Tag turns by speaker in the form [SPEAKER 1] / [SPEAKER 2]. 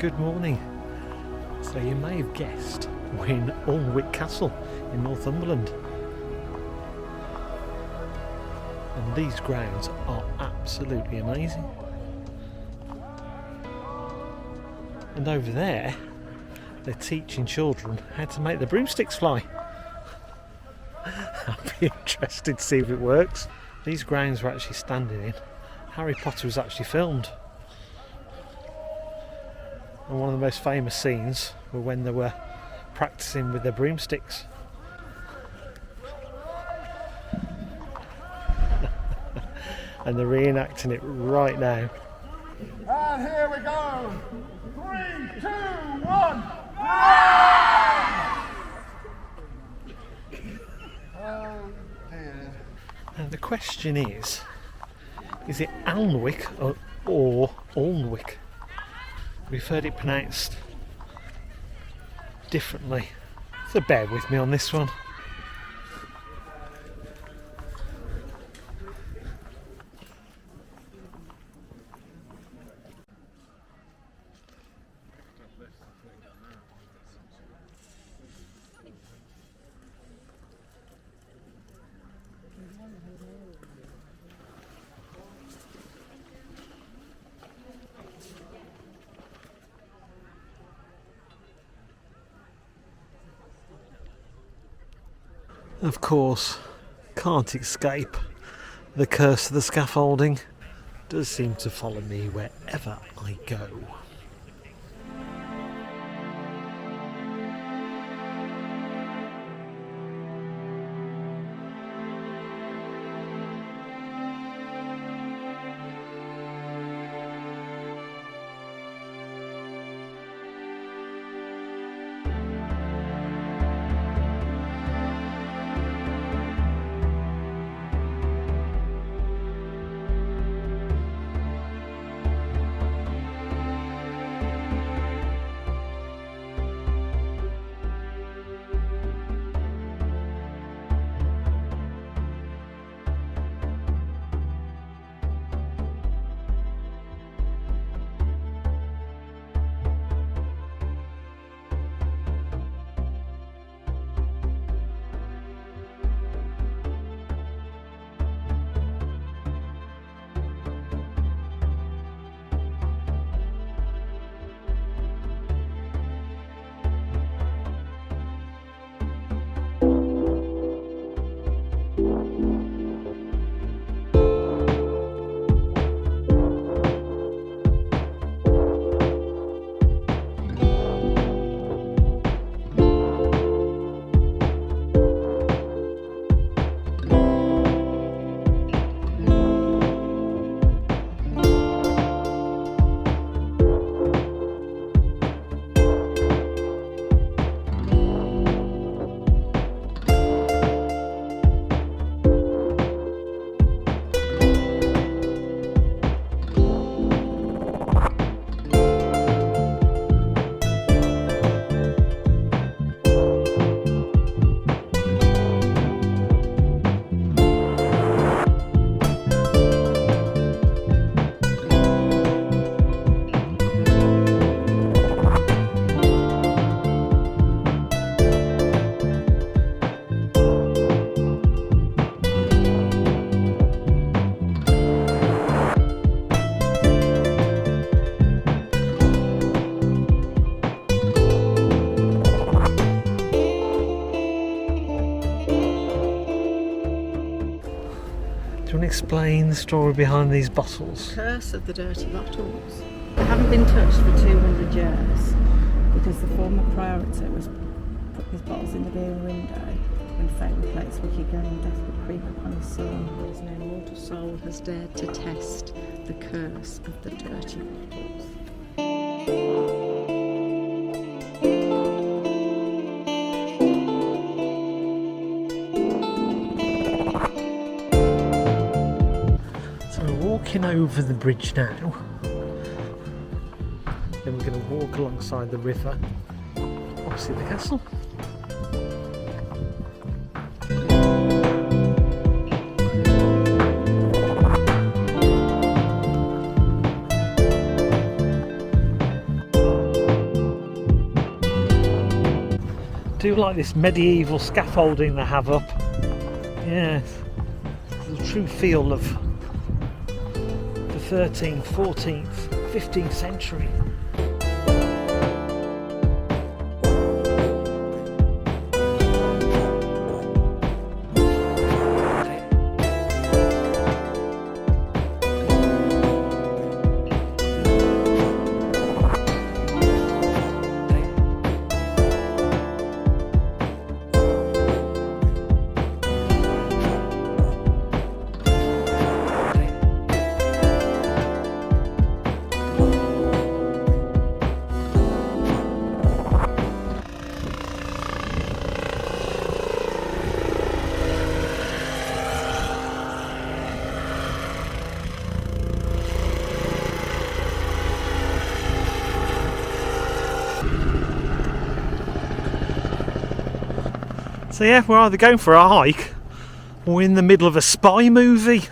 [SPEAKER 1] Good morning. So you may have guessed we're in Alnwick Castle in Northumberland. And these grounds are absolutely amazing. And over there, they're teaching children how to make the broomsticks fly. I'd be interested to see if it works. These grounds we're actually standing in, Harry Potter was actually filmed. And one of the most famous scenes were when they were practicing with their broomsticks. And they're reenacting it right now.
[SPEAKER 2] And here we go! 3, 2, 1! Oh dear.
[SPEAKER 1] And the question is it Alnwick or Alnwick? We've heard it pronounced differently, so bear with me on this one. Of course, can't escape the curse of the scaffolding. Does seem to follow me wherever I go. Do you want to explain the story behind these bottles?
[SPEAKER 3] Curse of the dirty bottles. They haven't been touched for 200 years because the former priority was put his bottles in the beer window when fate would play its wicked game and death would creep upon his soul. There's no mortal soul has dared to test the curse of the dirty bottles.
[SPEAKER 1] Walking over the bridge now, then we're going to walk alongside the river, opposite the castle. do like this medieval scaffolding they have up. Yes, the true feel of the 13th, 14th, 15th century. So yeah, we're either going for a hike or in the middle of a spy movie.